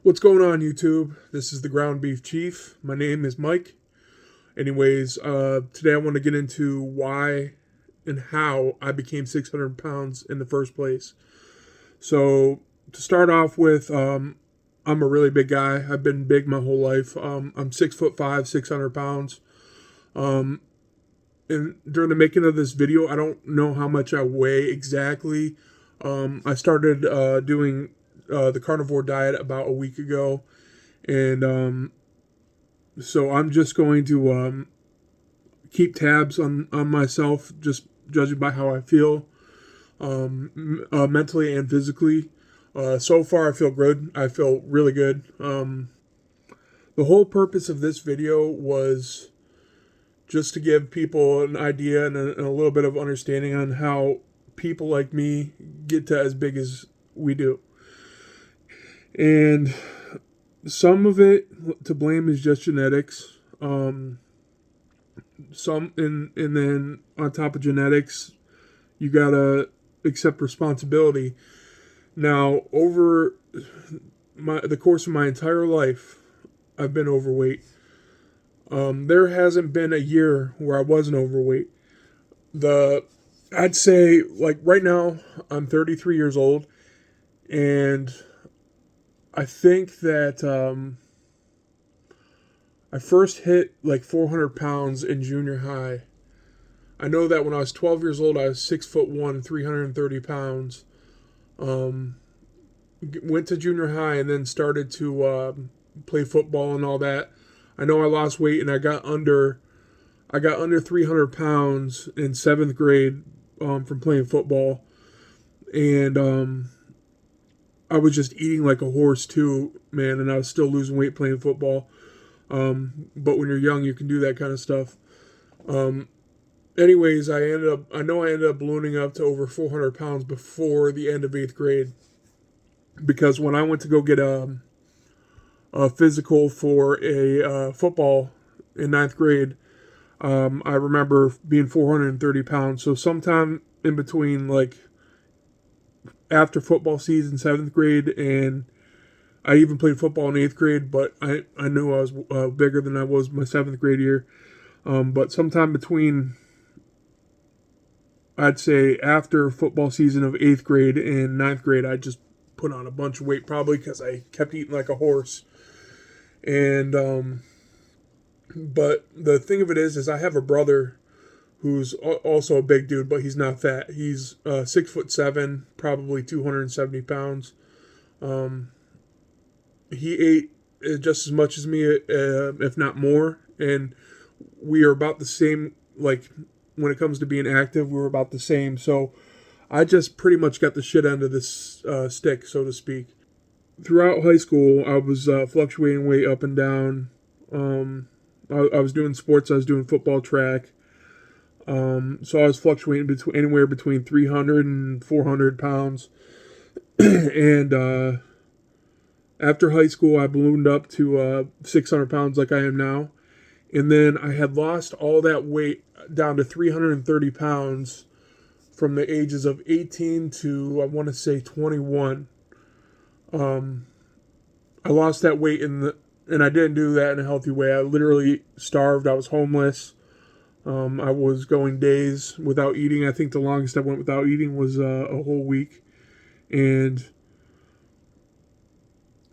What's going on, YouTube? This is the Ground Beef Chief. My name is Mike. Anyways, today I want to get into why and how I became 600 pounds in the first place. So, to start off with, I'm a really big guy. I've been big my whole life. I'm 6'5", 600 pounds. And during the making of this video, I don't know how much I weigh exactly. I started doing the carnivore diet about a week ago, and so I'm just going to keep tabs on myself, just judging by how I feel mentally and physically. So far, I feel good. I feel really good. The whole purpose of this video was just to give people an idea and a little bit of understanding on how people like me get to as big as we do. And some of it to blame is just genetics. And then on top of genetics, you gotta accept responsibility. Now, over the course of my entire life, I've been overweight. There hasn't been a year where I wasn't overweight. I'd say, like, right now, I'm 33 years old, and I think that I first hit like 400 pounds in junior high. I know that when I was 12 years old, I was 6'1", 330 pounds. Went to junior high and then started to play football and all that. I know I lost weight and I got under 300 pounds in 7th grade from playing football. And I was just eating like a horse too, man, and I was still losing weight playing football. But when you're young, you can do that kind of stuff. Anyways, I ended up ballooning up to over 400 pounds before the end of 8th grade. Because when I went to go get a physical for a football in 9th grade, I remember being 430 pounds. So sometime in between, like, after football season, 7th grade, and I even played football in 8th grade, but I knew I was bigger than I was my 7th grade year. But sometime between, I'd say after football season of 8th grade and 9th grade, I just put on a bunch of weight, probably because I kept eating like a horse. And but the thing of it is I have a brother who's also a big dude, but he's not fat. He's 6'7", probably 270 pounds. He ate just as much as me, if not more, and we are about the same. Like, when it comes to being active, we were about the same. So I just pretty much got the shit end of this stick, so to speak. Throughout high school, I was fluctuating weight up and down. I was doing sports. I was doing football, track. So I was fluctuating anywhere between 300 and 400 pounds. And after high school, I ballooned up to 600 pounds like I am now. And then I had lost all that weight down to 330 pounds from the ages of 18 to, I want to say, 21. I lost that weight and I didn't do that in a healthy way. I literally starved. I was homeless. I was going days without eating. I think the longest I went without eating was a whole week. And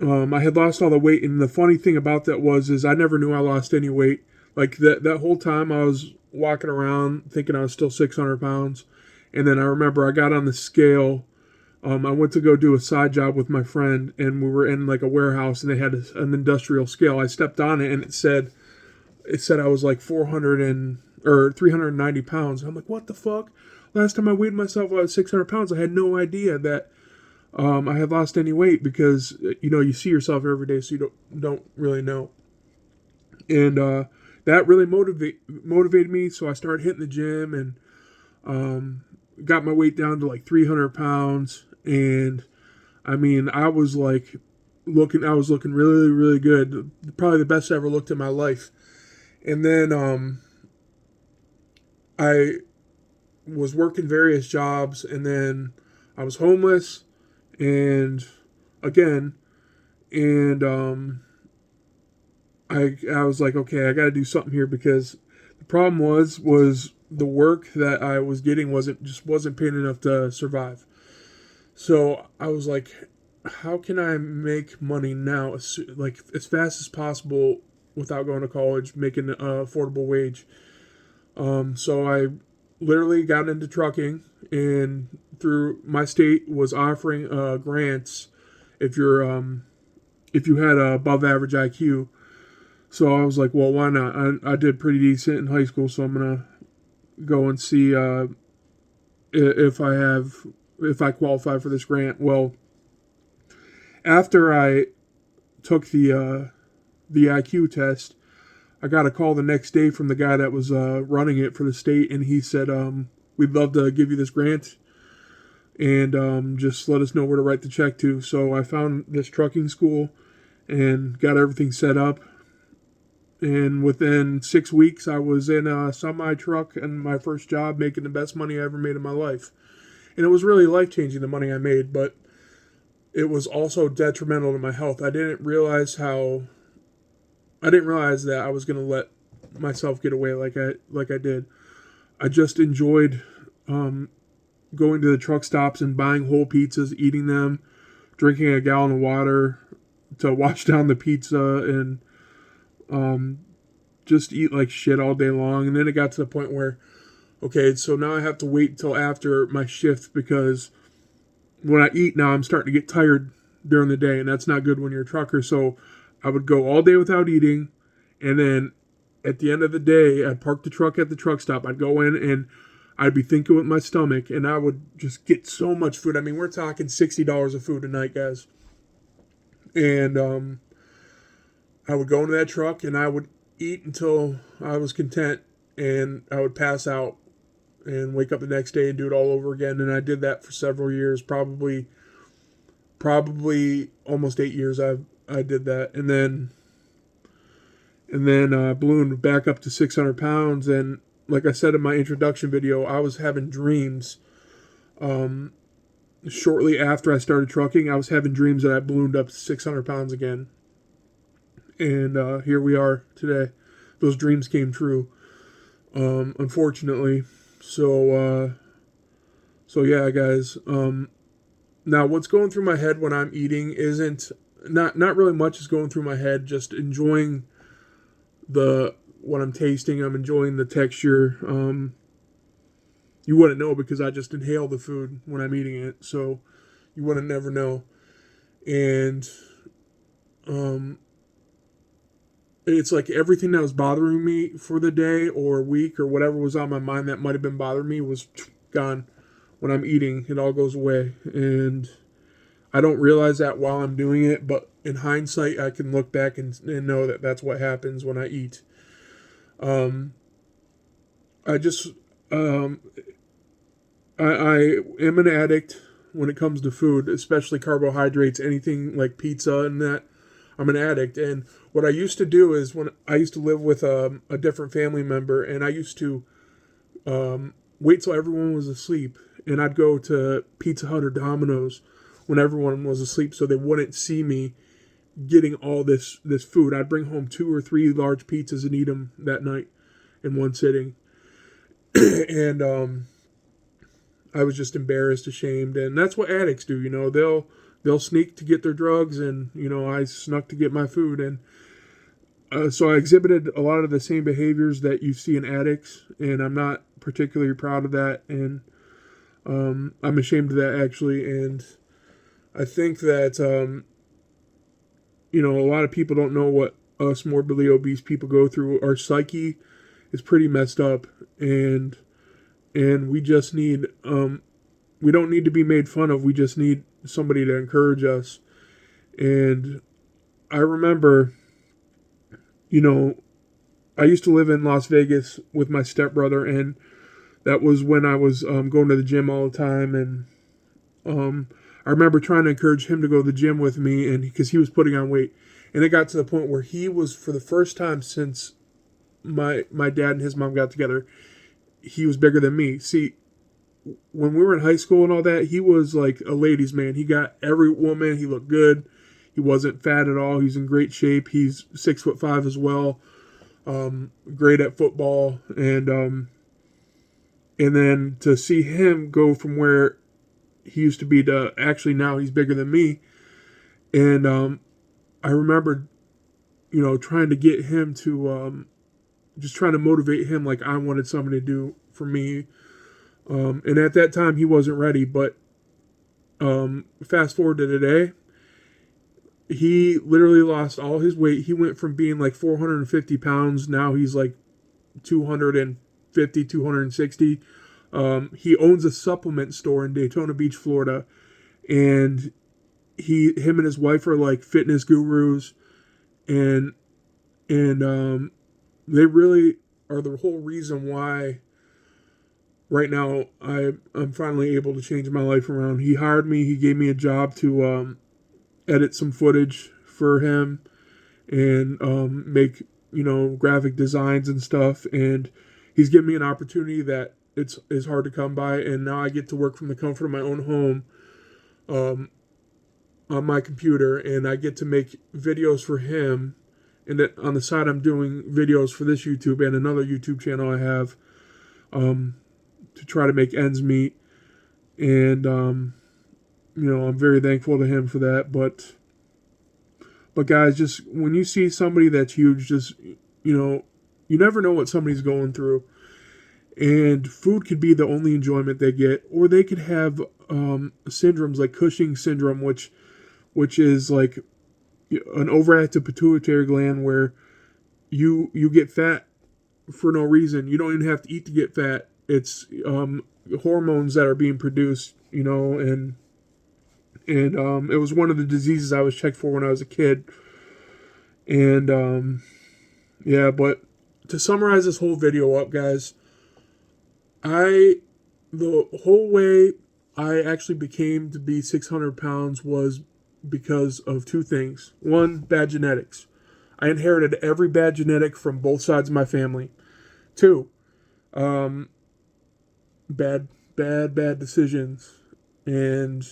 I had lost all the weight, and the funny thing about that is I never knew I lost any weight. Like, that whole time I was walking around thinking I was still 600 pounds. And then I remember I got on the scale. I went to go do a side job with my friend, and we were in like a warehouse, and they had an industrial scale. I stepped on it, and it said I was like 390 pounds. I'm like, what the fuck? Last time I weighed myself, I was 600 pounds. I had no idea that I had lost any weight, because you see yourself every day, so you don't really know. And that really motivated me. So I started hitting the gym and got my weight down to like 300 pounds. And I mean, I was looking really, really good. Probably the best I ever looked in my life. And then I was working various jobs, and then I was homeless. And again, And I was like, okay, I got to do something here, because the problem was the work that I was getting wasn't paying enough to survive. So I was like, how can I make money now, like as fast as possible, without going to college, making an affordable wage? So I literally got into trucking, and through my state was offering grants if if you had a above average IQ. So I was like, well, why not? I did pretty decent in high school, so I'm gonna go and see if if I qualify for this grant. Well, after I took the IQ test, I got a call the next day from the guy that was running it for the state, and he said, "We'd love to give you this grant, and just let us know where to write the check to." So I found this trucking school and got everything set up. And within 6 weeks, I was in a semi truck and my first job, making the best money I ever made in my life. And it was really life changing, the money I made, but it was also detrimental to my health. I didn't realize that I was going to let myself get away like I did. I just enjoyed going to the truck stops and buying whole pizzas, eating them, drinking a gallon of water to wash down the pizza, and just eat like shit all day long. And then it got to the point where, okay, so now I have to wait until after my shift, because when I eat now, I'm starting to get tired during the day, and that's not good when you're a trucker. So I would go all day without eating, and then at the end of the day, I'd park the truck at the truck stop. I'd go in and I'd be thinking with my stomach, and I would just get so much food. I mean, we're talking $60 of food a night, guys. And I would go into that truck and I would eat until I was content, and I would pass out and wake up the next day and do it all over again. And I did that for several years, probably almost 8 years. I did that, and then ballooned back up to 600 pounds. And like I said in my introduction video, I was having dreams. Shortly after I started trucking, I was having dreams that I ballooned up to 600 pounds again. And here we are today. Those dreams came true, unfortunately. So yeah, guys. Now, what's going through my head when I'm eating isn't not really much is going through my head. Just enjoying what I'm tasting. I'm enjoying the texture. You wouldn't know, because I just inhale the food when I'm eating it, so you wouldn't never know. And it's like everything that was bothering me for the day or week or whatever was on my mind that might have been bothering me was gone. When I'm eating, it all goes away, and I don't realize that while I'm doing it, but in hindsight, I can look back and know that that's what happens when I eat. I just I am an addict when it comes to food, especially carbohydrates, anything like pizza and that. I'm an addict. And what I used to do is, when I used to live with a different family member, and I used to wait till everyone was asleep, and I'd go to Pizza Hut or Domino's when everyone was asleep, so they wouldn't see me getting all this food. I'd bring home 2 or 3 large pizzas and eat them that night in one sitting. And I was just embarrassed, ashamed, and that's what addicts do. They'll sneak to get their drugs, and I snuck to get my food. And so I exhibited a lot of the same behaviors that you see in addicts, and I'm not particularly proud of that, and I'm ashamed of that, actually. And I think that a lot of people don't know what us morbidly obese people go through. Our psyche is pretty messed up, and we just need we don't need to be made fun of. We just need somebody to encourage us. And I remember, I used to live in Las Vegas with my stepbrother, and that was when I was going to the gym all the time. And I remember trying to encourage him to go to the gym with me, and because he was putting on weight. And it got to the point where he was, for the first time since my dad and his mom got together, he was bigger than me. See, when we were in high school and all that, he was like a ladies' man. He got every woman. He looked good. He wasn't fat at all. He's in great shape. He's 6'5" as well. Great at football, and then to see him go from where he used to be to actually now he's bigger than me. And I remember, trying to get him to just trying to motivate him like I wanted somebody to do for me. And at that time he wasn't ready, but fast forward to today, he literally lost all his weight. He went from being like 450 pounds. Now he's like 250, 260. He owns a supplement store in Daytona Beach, Florida. And him and his wife are like fitness gurus. And they really are the whole reason why right now I'm finally able to change my life around. He hired me. He gave me a job to edit some footage for him and make graphic designs and stuff, and he's given me an opportunity that is hard to come by, and now I get to work from the comfort of my own home on my computer, and I get to make videos for him, and that on the side I'm doing videos for this YouTube and another YouTube channel I have to try to make ends meet, and I'm very thankful to him for that. But guys, just when you see somebody that's huge, just, you never know what somebody's going through. And food could be the only enjoyment they get. Or they could have syndromes like Cushing's syndrome, which is like an overactive pituitary gland where you get fat for no reason. You don't even have to eat to get fat. It's hormones that are being produced, and it was one of the diseases I was checked for when I was a kid. And yeah, but to summarize this whole video up, guys, the whole way I actually became to be 600 pounds was because of two things. One, bad genetics. I inherited every bad genetic from both sides of my family. Two, bad decisions. And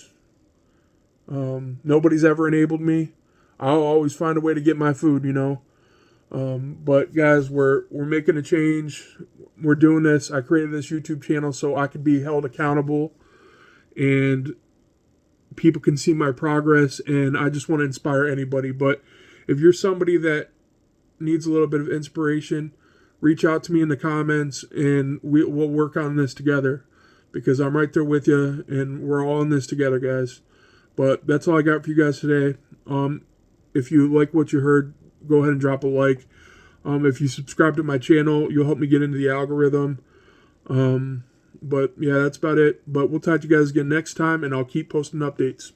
nobody's ever enabled me. I'll always find a way to get my food, But guys, we're making a change. We're doing this. I created this YouTube channel so I could be held accountable and people can see my progress, and I just want to inspire anybody. But if you're somebody that needs a little bit of inspiration, reach out to me in the comments and we'll work on this together, because I'm right there with you and we're all in this together, guys. But that's all I got for you guys today. If you like what you heard, go ahead and drop a like. If you subscribe to my channel, you'll help me get into the algorithm. But yeah, that's about it. But we'll talk to you guys again next time, and I'll keep posting updates.